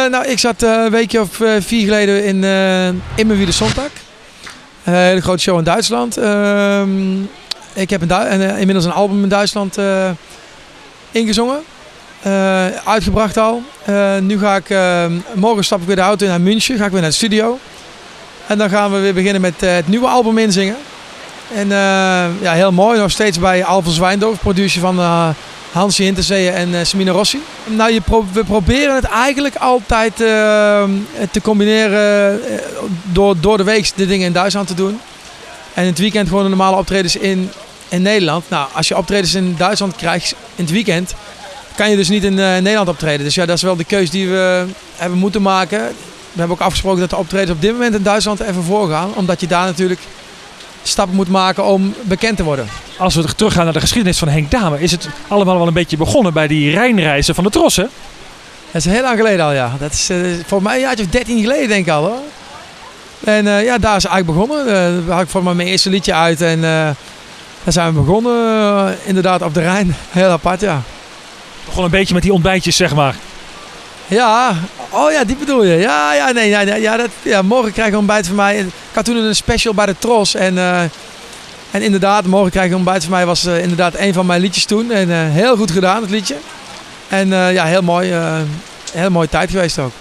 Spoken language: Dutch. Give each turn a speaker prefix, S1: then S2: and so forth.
S1: Nou, ik zat een weekje of 4 geleden in Immer wieder Sonntag. Een hele grote show in Duitsland. Ik heb inmiddels een album in Duitsland ingezongen. Uitgebracht al. Nu ga ik, morgen stap ik weer de auto in naar München. Ga ik weer naar de studio. En dan gaan we weer beginnen met het nieuwe album inzingen. En ja, heel mooi. Nog steeds bij Alfons Wijndorf, producer van Hansi Hinterseeën en Semina Rossi. Nou, we proberen het eigenlijk altijd te combineren door de week de dingen in Duitsland te doen. En in het weekend gewoon de normale optredens in Nederland. Nou, als je optredens in Duitsland krijgt in het weekend, kan je dus niet in Nederland optreden. Dus ja, dat is wel de keuze die we hebben moeten maken. We hebben ook afgesproken dat de optredens op dit moment in Duitsland even voorgaan. Omdat je daar natuurlijk stappen moet maken om bekend te worden.
S2: Als we teruggaan naar de geschiedenis van Henk Dame, is het allemaal wel een beetje begonnen bij die Rijnreizen van de Tros, hè?
S1: Dat is heel lang geleden al, ja. Dat is volgens mij een jaartje of 13 geleden, denk ik al, hoor. En ja, daar is het eigenlijk begonnen. Daar had ik voor mij mijn eerste liedje uit en daar zijn we begonnen. Inderdaad op de Rijn. Heel apart, ja.
S2: Begon een beetje met die ontbijtjes, zeg maar.
S1: Ja, oh ja, die bedoel je. Ja, morgen krijg je een ontbijt van mij. Ik had toen een special bij de Tros. En inderdaad, morgen krijg je een ontbijt van mij. Was inderdaad een van mijn liedjes toen. En heel goed gedaan, het liedje. En ja, heel mooi tijd geweest ook.